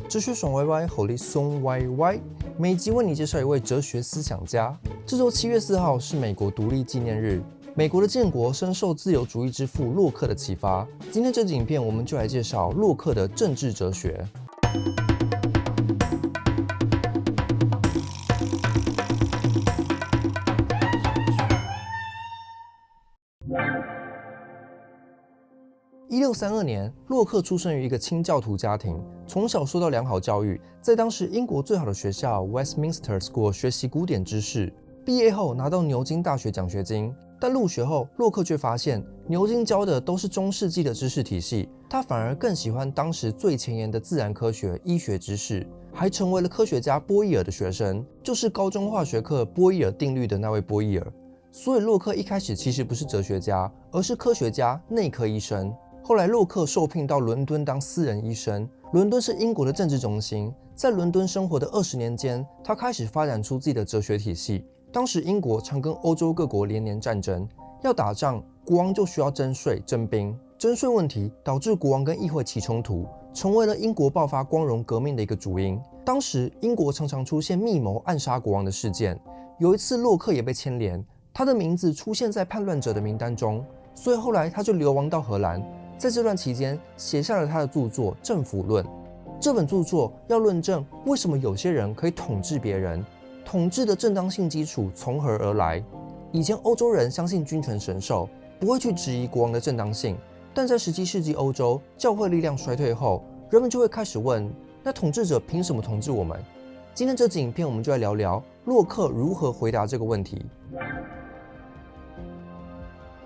哲学爽歪歪，吼力松歪歪。每集为你介绍一位哲学思想家。这周7月4号是美国独立纪念日。美国的建国深受自由主义之父洛克的启发。今天这集影片，我们就来介绍洛克的政治哲学。1632年，洛克出生于一个清教徒家庭，从小受到良好教育，在当时英国最好的学校 Westminster School 学习古典知识。毕业后拿到牛津大学奖学金，但入学后，洛克却发现牛津教的都是中世纪的知识体系，他反而更喜欢当时最前沿的自然科学、医学知识，还成为了科学家波义耳的学生，就是高中化学课波义耳定律的那位波义耳。所以洛克一开始其实不是哲学家，而是科学家、内科医生。后来洛克受聘到伦敦当私人医生。伦敦是英国的政治中心，在伦敦生活的20年间，他开始发展出自己的哲学体系。当时英国常跟欧洲各国连年战争，要打仗，国王就需要征税、征兵。征税问题导致国王跟议会起冲突，成为了英国爆发光荣革命的一个主因。当时英国常常出现密谋暗杀国王的事件，有一次洛克也被牵连，他的名字出现在叛乱者的名单中，所以后来他就流亡到荷兰。在这段期间，写下了他的著作《政府论》。这本著作要论证为什么有些人可以统治别人，统治的正当性基础从何而来。以前欧洲人相信君权神授，不会去质疑国王的正当性，但在17世纪欧洲，教会力量衰退后，人们就会开始问：那统治者凭什么统治我们？今天这集影片，我们就来聊聊洛克如何回答这个问题。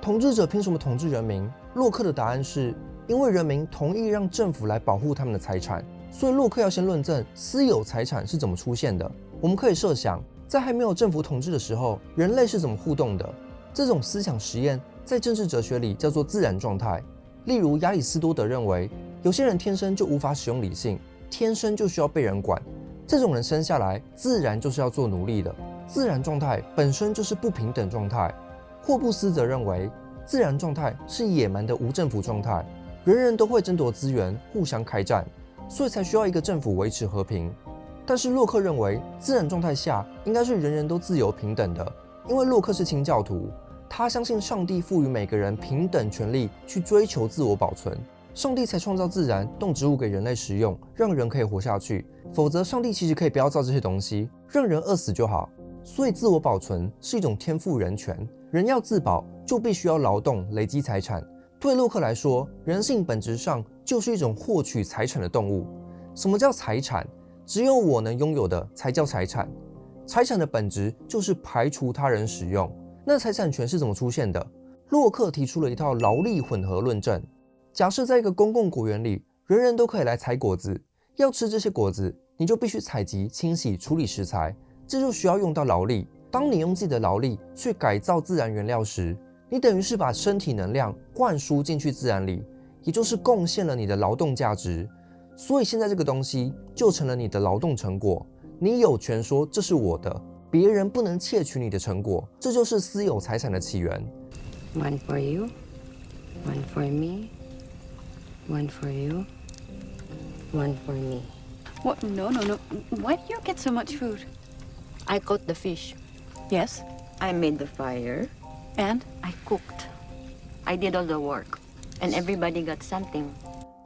统治者凭什么统治人民？洛克的答案是：因为人民同意让政府来保护他们的财产。所以洛克要先论证私有财产是怎么出现的。我们可以设想，在还没有政府统治的时候，人类是怎么互动的。这种思想实验在政治哲学里叫做自然状态。例如亚里士多德认为，有些人天生就无法使用理性，天生就需要被人管，这种人生下来自然就是要做奴隶的。自然状态本身就是不平等状态。霍布斯则认为，自然状态是野蛮的无政府状态，人人都会争夺资源，互相开战，所以才需要一个政府维持和平。但是洛克认为，自然状态下应该是人人都自由平等的，因为洛克是清教徒，他相信上帝赋予每个人平等权利去追求自我保存，上帝才创造自然动植物给人类食用，让人可以活下去，否则上帝其实可以不要造这些东西，让人饿死就好。所以自我保存是一种天赋人权，人要自保就必须要劳动累积财产。对洛克来说，人性本质上就是一种获取财产的动物。什么叫财产？只有我能拥有的才叫财产。财产的本质就是排除他人使用。那财产权是怎么出现的？洛克提出了一套劳力混合论证。假设在一个公共果园里，人人都可以来采果子，要吃这些果子，你就必须采集、清洗、处理食材，这就需要用到劳力。当你用自己的劳力去改造自然原料时，你等于是把身体能量灌输进去自然里，也就是贡献了你的劳动价值。所以现在这个东西就成了你的劳动成果，你有权说这是我的，别人不能窃取你的成果，这就是私有财产的起源。One for you, one for me, one for you, one for me. What? No. Why do you get so much food? I caught the fish. Yes, I made the fire. and I cooked. I did all the work. And everybody got something.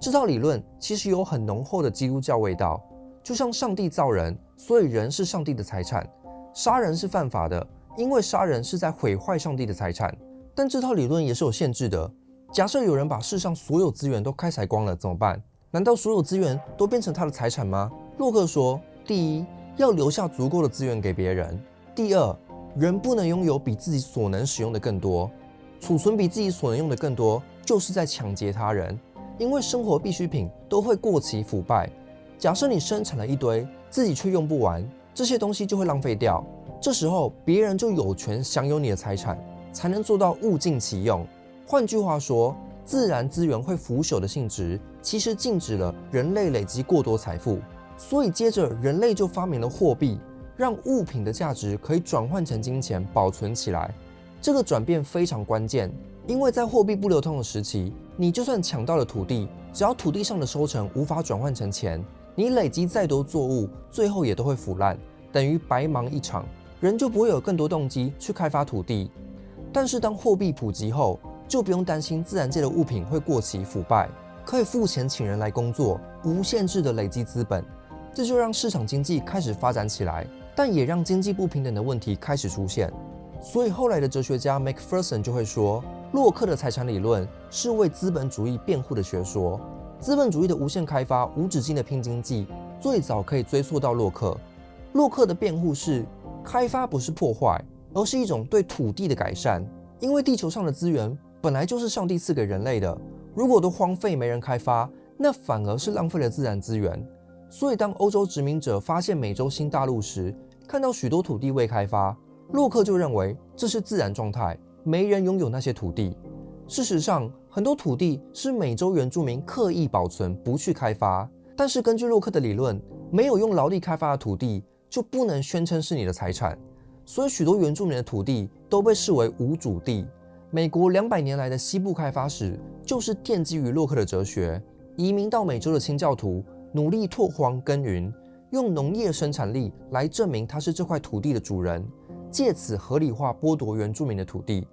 这套理论其实有很浓厚的基督教味道，就像上帝造人，所以人是上帝的财产。杀人是犯法的，因为杀人是在毁坏上帝的财产。但这套理论也是有限制的。假设有人把世上所有资源都开采光了，怎么办？难道所有资源都变成他的财产吗？洛克说，第一，要留下足够的资源给别人；第二，人不能拥有比自己所能使用的更多。储存比自己所能用的更多，就是在抢劫他人。因为生活必需品都会过期腐败，假设你生产了一堆，自己却用不完，这些东西就会浪费掉。这时候别人就有权享有你的财产，才能做到物尽其用。换句话说，自然资源会腐朽的性质，其实禁止了人类累积过多财富。所以接着人类就发明了货币，让物品的价值可以转换成金钱保存起来。这个转变非常关键，因为在货币不流通的时期，你就算抢到了土地，只要土地上的收成无法转换成钱，你累积再多作物，最后也都会腐烂，等于白忙一场，人就不会有更多动机去开发土地。但是当货币普及后，就不用担心自然界的物品会过期腐败，可以付钱请人来工作，无限制的累积资本，这就让市场经济开始发展起来，但也让经济不平等的问题开始出现。所以后来的哲学家 McPherson 就会说，洛克的财产理论是为资本主义辩护的学说。资本主义的无限开发、无止境的拼经济，最早可以追溯到洛克。洛克的辩护是，开发不是破坏，而是一种对土地的改善。因为地球上的资源本来就是上帝赐给人类的，如果都荒废没人开发，那反而是浪费了自然资源。所以当欧洲殖民者发现美洲新大陆时，看到许多土地未开发，洛克就认为这是自然状态，没人拥有那些土地。事实上，很多土地是美洲原住民刻意保存，不去开发。但是根据洛克的理论，没有用劳力开发的土地就不能宣称是你的财产，所以许多原住民的土地都被视为无主地。美国200年来的西部开发史就是奠基于洛克的哲学。移民到美洲的清教徒努力拓荒耕耘，用农业生产力来证明他是这块土地的主人，借此合理化剥夺原住民的土地。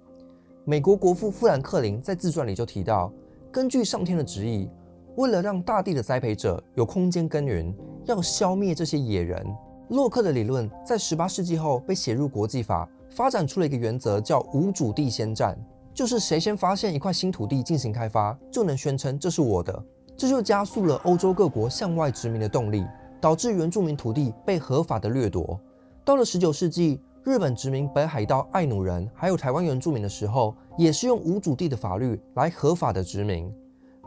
美国国父富兰克林在自传里就提到，根据上天的旨意，为了让大地的栽培者有空间耕耘，要消灭这些野人。洛克的理论在18世纪后被写入国际法，发展出了一个原则，叫无主地先占，就是谁先发现一块新土地进行开发，就能宣称这是我的。这就加速了欧洲各国向外殖民的动力，导致原住民土地被合法的掠夺。到了19世纪，日本殖民北海道爱努人还有台湾原住民的时候，也是用无主地的法律来合法的殖民。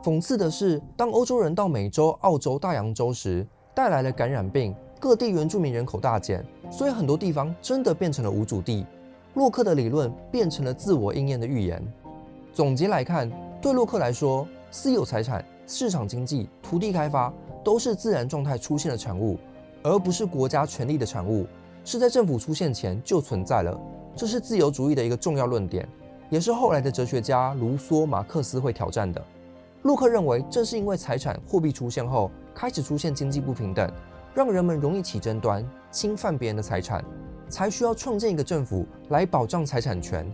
讽刺的是，当欧洲人到美洲、澳洲、大洋洲时，带来了感染病，各地原住民人口大减，所以很多地方真的变成了无主地。洛克的理论变成了自我应验的预言。总结来看，对洛克来说，私有财产、市场经济、土地开发都是自然状态出现的产物，而不是国家权力的产物，是在政府出现前就存在了。这是自由主义的一个重要论点，也是后来的哲学家卢梭、马克思会挑战的。洛克认为，正是因为财产、货币出现后，开始出现经济不平等，让人们容易起争端，侵犯别人的财产，才需要创建一个政府来保障财产权，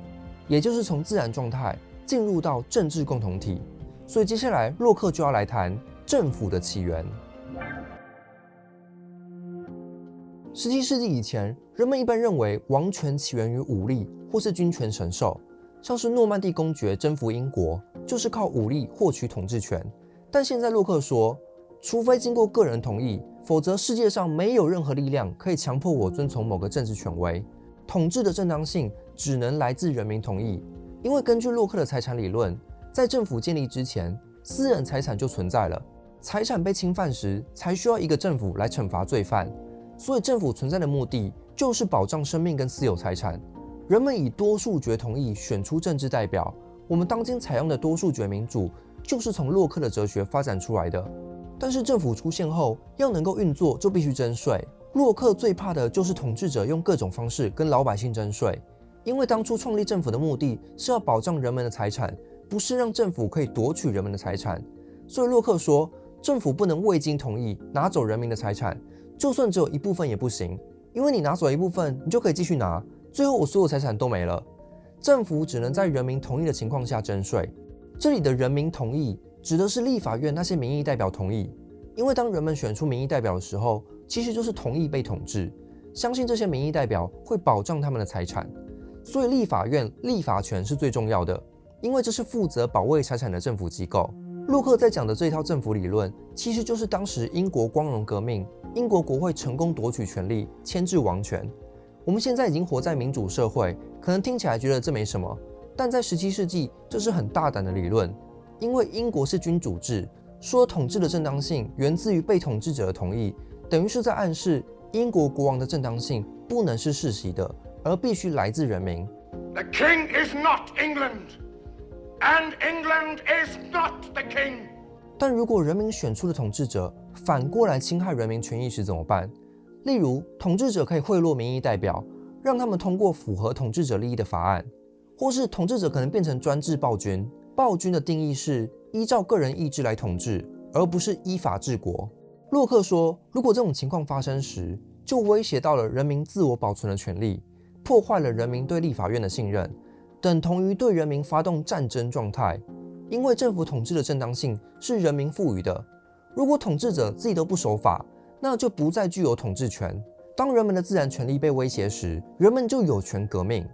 也就是从自然状态进入到政治共同体。所以接下来洛克就要来谈政府的起源。17世纪以前，人们一般认为王权起源于武力或是君权神授，像是诺曼底公爵征服英国，就是靠武力获取统治权。但现在洛克说，除非经过个人同意，否则世界上没有任何力量可以强迫我遵从某个政治权威。统治的正当性只能来自人民同意，因为根据洛克的财产理论，在政府建立之前，私人财产就存在了。财产被侵犯时，才需要一个政府来惩罚罪犯。所以政府存在的目的就是保障生命跟私有财产。人们以多数决同意选出政治代表，我们当今采用的多数决民主就是从洛克的哲学发展出来的。但是政府出现后，要能够运作就必须征税。洛克最怕的就是统治者用各种方式跟老百姓征税，因为当初创立政府的目的是要保障人们的财产，不是让政府可以夺取人们的财产。所以洛克说，政府不能未经同意拿走人民的财产，就算只有一部分也不行，因为你拿走一部分，你就可以继续拿，最后我所有财产都没了。政府只能在人民同意的情况下征税。这里的人民同意指的是立法院那些民意代表同意，因为当人们选出民意代表的时候，其实就是同意被统治，相信这些民意代表会保障他们的财产。所以立法院立法权是最重要的，因为这是负责保卫财产的政府机构。洛克在讲的这一套政府理论，其实就是当时英国光荣革命，英国国会成功夺取权力，牵制王权。我们现在已经活在民主社会，可能听起来觉得这没什么，但在17世纪，这是很大胆的理论，因为英国是君主制，说统治的正当性源自于被统治者的同意，等于是在暗示英国国王的正当性不能是世袭的，而必须来自人民。The king is not England, and England is not the king. 但如果人民选出的统治者反过来侵害人民权益时怎么办？例如，统治者可以贿赂民意代表，让他们通过符合统治者利益的法案，或是统治者可能变成专制暴君。暴君的定义是依照个人意志来统治，而不是依法治国。洛克说，如果这种情况发生时，就威胁到了人民自我保存的权利，破坏了人民对立法院的信任，等同于对人民发动战争状态。因为政府统治的正当性是人民赋予的，如果统治者自己都不守法，那就不再具有统治权。当人们的自然权利被威胁时，人们就有权革命。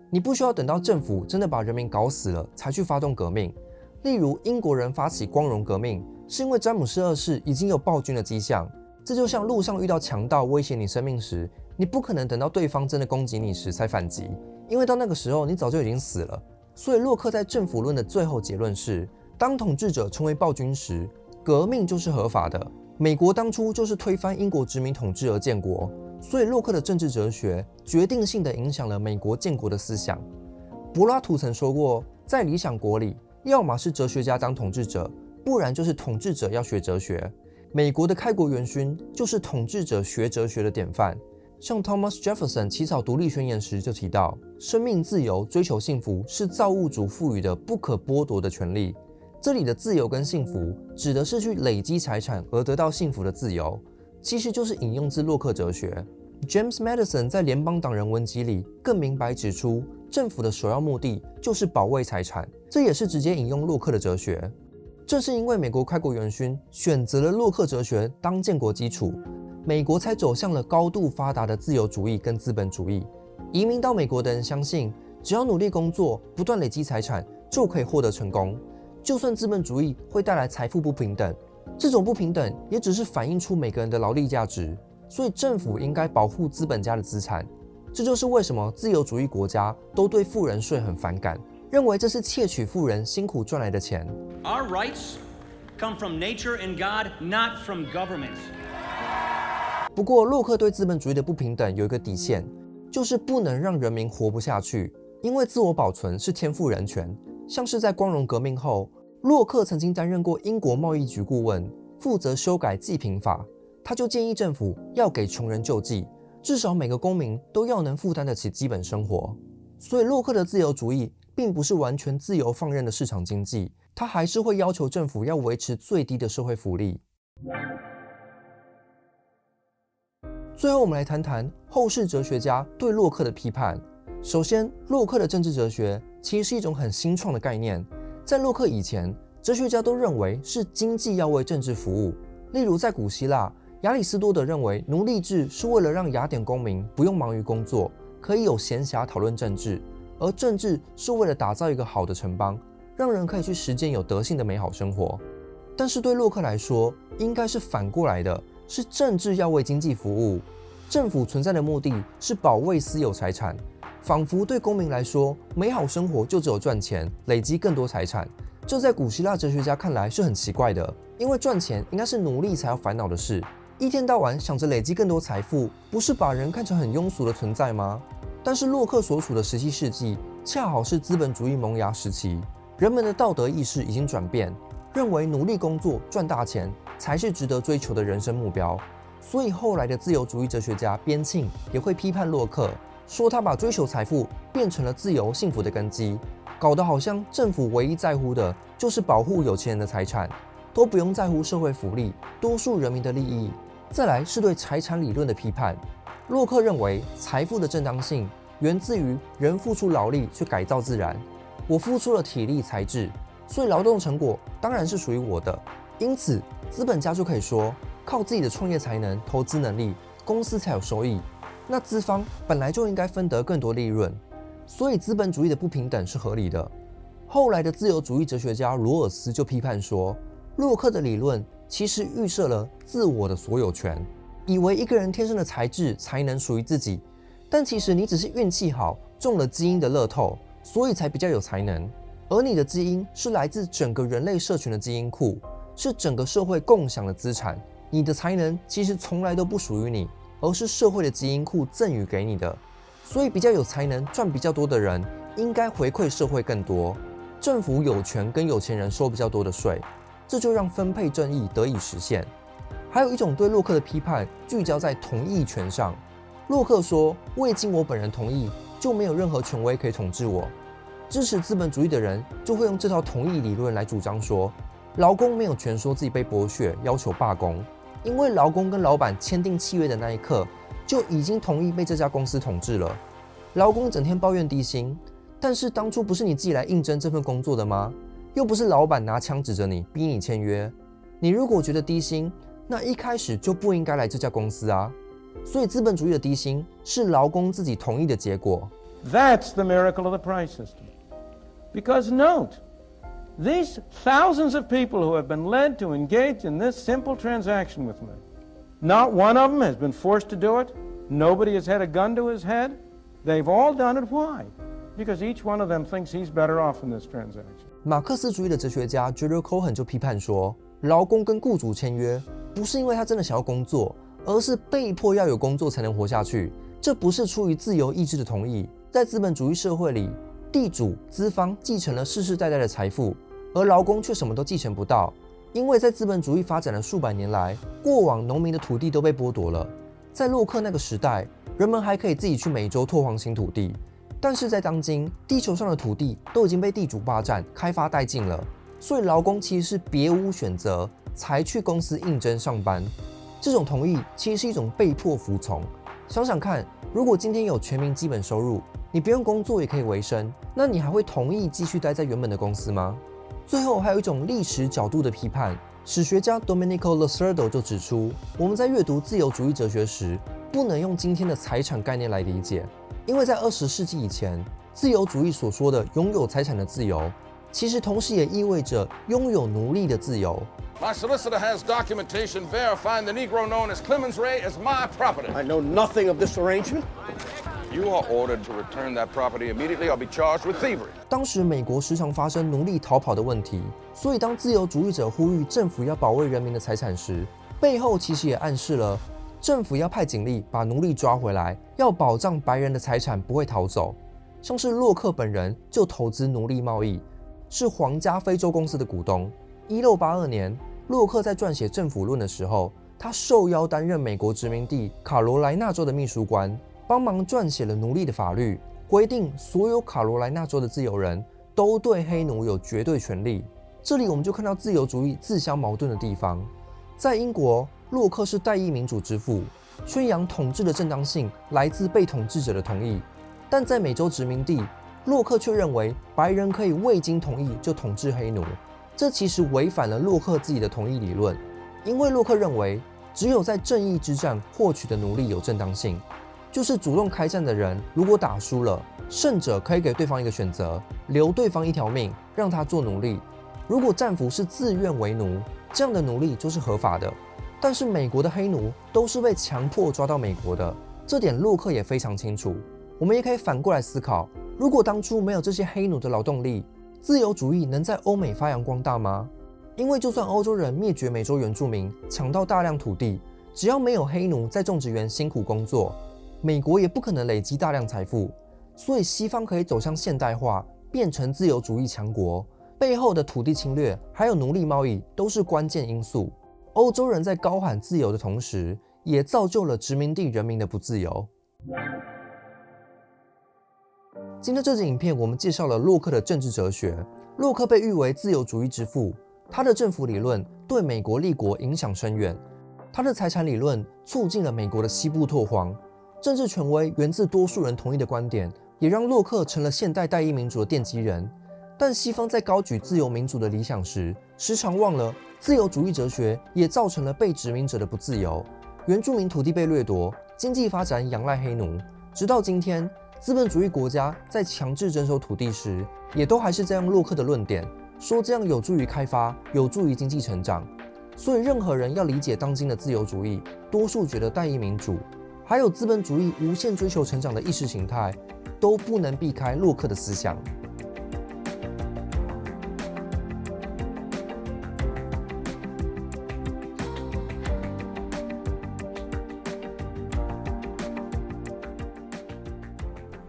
你不需要等到政府真的把人民搞死了才去发动革命。例如，英国人发起光荣革命，是因为詹姆斯二世已经有暴君的迹象。这就像路上遇到强盗威胁你生命时，你不可能等到对方真的攻击你时才反击，因为到那个时候你早就已经死了。所以洛克在政府论的最后结论是，当统治者成为暴君时，革命就是合法的。美国当初就是推翻英国殖民统治而建国，所以洛克的政治哲学决定性地影响了美国建国的思想。柏拉图曾说过，在理想国里，要么是哲学家当统治者，不然就是统治者要学哲学。美国的开国元勋就是统治者学哲学的典范。像 Thomas Jefferson 起草独立宣言时就提到，生命自由、追求幸福是造物主赋予的不可剥夺的权利。这里的自由跟幸福指的是去累积财产而得到幸福的自由，其实就是引用自洛克哲学。James Madison 在联邦党人文集里更明白指出，政府的首要目的就是保卫财产，这也是直接引用洛克的哲学。正是因为美国开国元勋选择了洛克哲学当建国基础，美国才走向了高度发达的自由主义跟资本主义。移民到美国的人相信，只要努力工作，不断累积财产，就可以获得成功。就算资本主义会带来财富不平等，这种不平等也只是反映出每个人的劳力价值，所以政府应该保护资本家的资产。这就是为什么自由主义国家都对富人税很反感，认为这是窃取富人辛苦赚来的钱。Our rights come from nature and God, not from government. 不过，洛克对资本主义的不平等有一个底线，就是不能让人民活不下去，因为自我保存是天赋人权。像是在光荣革命后，洛克曾经担任过英国贸易局顾问，负责修改济贫法。他就建议政府要给穷人救济，至少每个公民都要能负担得起基本生活。所以洛克的自由主义并不是完全自由放任的市场经济，他还是会要求政府要维持最低的社会福利。最后我们来谈谈后世哲学家对洛克的批判。首先，洛克的政治哲学其实是一种很新创的概念。在洛克以前，哲学家都认为是经济要为政治服务。例如在古希腊，亚里士多德认为奴隶制是为了让雅典公民不用忙于工作，可以有闲暇讨论政治，而政治是为了打造一个好的城邦，让人可以去实践有德性的美好生活。但是对洛克来说，应该是反过来的，是政治要为经济服务，政府存在的目的是保卫私有财产，仿佛对公民来说，美好生活就只有赚钱，累积更多财产。这在古希腊哲学家看来是很奇怪的，因为赚钱应该是奴隶才要烦恼的事，一天到晚想着累积更多财富，不是把人看成很庸俗的存在吗？但是洛克所处的17世纪恰好是资本主义萌芽时期，人们的道德意识已经转变，认为努力工作赚大钱才是值得追求的人生目标。所以后来的自由主义哲学家边沁也会批判洛克，说他把追求财富变成了自由幸福的根基，搞得好像政府唯一在乎的就是保护有钱人的财产，都不用在乎社会福利、多数人民的利益。再来是对财产理论的批判。洛克认为财富的正当性源自于人付出劳力去改造自然，我付出了体力财智，所以劳动成果当然是属于我的。因此资本家就可以说，靠自己的创业才能、投资能力，公司才有收益，那资方本来就应该分得更多利润，所以资本主义的不平等是合理的。后来的自由主义哲学家罗尔斯就批判说，洛克的理论其实预设了自我的所有权，以为一个人天生的才智才能属于自己，但其实你只是运气好，中了基因的乐透，所以才比较有才能。而你的基因是来自整个人类社群的基因库，是整个社会共享的资产。你的才能其实从来都不属于你，而是社会的基因库赠予给你的。所以比较有才能、赚比较多的人，应该回馈社会更多。政府有权跟有钱人收比较多的税，这就让分配正义得以实现。还有一种对洛克的批判聚焦在同意权上。洛克说，未经我本人同意，就没有任何权威可以统治我。支持资本主义的人就会用这套同意理论来主张说，劳工没有权说自己被剥削，要求罢工。因为劳工跟老板签订契约的那一刻，就已经同意被这家公司统治了。劳工整天抱怨低薪，但是当初不是你自己来应征这份工作的吗？又不是老板拿枪指着你，逼你签约。你如果觉得低薪，那一开始就不应该来这家公司啊。所以资本主义的低薪是劳工自己同意的结果。That's the miracle of the price system. Because note, these thousands of people who have been led to engage in this simple transaction with me, not one of them has been forced to do it. Nobody has had a gun to his head. They've all done it. Why? Because each one of them thinks he's better off in this transaction. 马克思主义的哲学家 Gerald Cohen 就批判说，劳工跟雇主签约，不是因为他真的想要工作，而是被迫要有工作才能活下去。这不是出于自由意志的同意。在资本主义社会里，地主、资方继承了世世代代的财富，而劳工却什么都继承不到。因为在资本主义发展了数百年来，过往农民的土地都被剥夺了。在洛克那个时代，人们还可以自己去美洲拓荒新土地，但是在当今，地球上的土地都已经被地主霸占、开发殆尽了，所以劳工其实是别无选择才去公司应征上班。这种同意其实是一种被迫服从。想想看，如果今天有全民基本收入，你不用工作也可以维生，那你还会同意继续待在原本的公司吗？最后还有一种历史角度的批判，史学家 Domenico Lacerdo 就指出，我们在阅读自由主义哲学时，不能用今天的财产概念来理解，因为在20世纪以前，自由主义所说的拥有财产的自由，其实同时也意味着拥有奴隶的自由。My solicitor has documentation verifying the Negro known as Clemens Ray as my property. I know nothing of this arrangement. You are ordered to return that property immediately or be charged with thievery. 当时美国时常发生奴隶逃跑的问题，所以当自由主义者呼吁政府要保卫人民的财产时，背后其实也暗示了政府要派警力把奴隶抓回来，要保障白人的财产不会逃走。像是洛克本人就投资奴隶贸易，是皇家非洲公司的股东。1682年，洛克在撰写《政府论》的时候，他受邀担任美国殖民地卡罗来纳州的秘书官，帮忙撰写了奴隶的法律，规定所有卡罗来纳州的自由人都对黑奴有绝对权利。这里我们就看到自由主义自相矛盾的地方。在英国，洛克是代议民主之父，宣扬统治的正当性来自被统治者的同意，但在美洲殖民地，洛克却认为白人可以未经同意就统治黑奴。这其实违反了洛克自己的同意理论，因为洛克认为只有在正义之战获取的奴隶有正当性，就是主动开战的人如果打输了，胜者可以给对方一个选择，留对方一条命，让他做奴隶。如果战俘是自愿为奴，这样的奴隶就是合法的。但是美国的黑奴都是被强迫抓到美国的，这点洛克也非常清楚。我们也可以反过来思考，如果当初没有这些黑奴的劳动力，自由主义能在欧美发扬光大吗？因为就算欧洲人灭绝美洲原住民，抢到大量土地，只要没有黑奴在种植园辛苦工作，美国也不可能累积大量财富。所以西方可以走向现代化，变成自由主义强国，背后的土地侵略还有奴隶贸易都是关键因素。欧洲人在高喊自由的同时，也造就了殖民地人民的不自由。今天这支影片，我们介绍了洛克的政治哲学。洛克被誉为自由主义之父，他的政府理论对美国立国影响深远。他的财产理论促进了美国的西部拓荒。政治权威源自多数人同意的观点，也让洛克成了现代代议民主的奠基人。但西方在高举自由民主的理想时，时常忘了自由主义哲学也造成了被殖民者的不自由，原住民土地被掠夺，经济发展仰赖黑奴。直到今天，资本主义国家在强制征收土地时，也都还是在用洛克的论点，说这样有助于开发，有助于经济成长。所以任何人要理解当今的自由主义，多数觉得代议民主，还有资本主义无限追求成长的意识形态，都不能避开洛克的思想。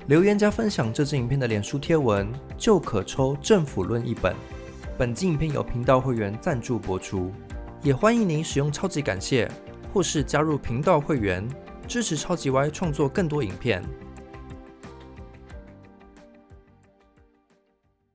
留言加分享这支影片的脸书贴文，就可抽《政府论》一本。本集影片由频道会员赞助播出，也欢迎您使用超级感谢，或是加入频道会员，支持超级歪创作更多影片。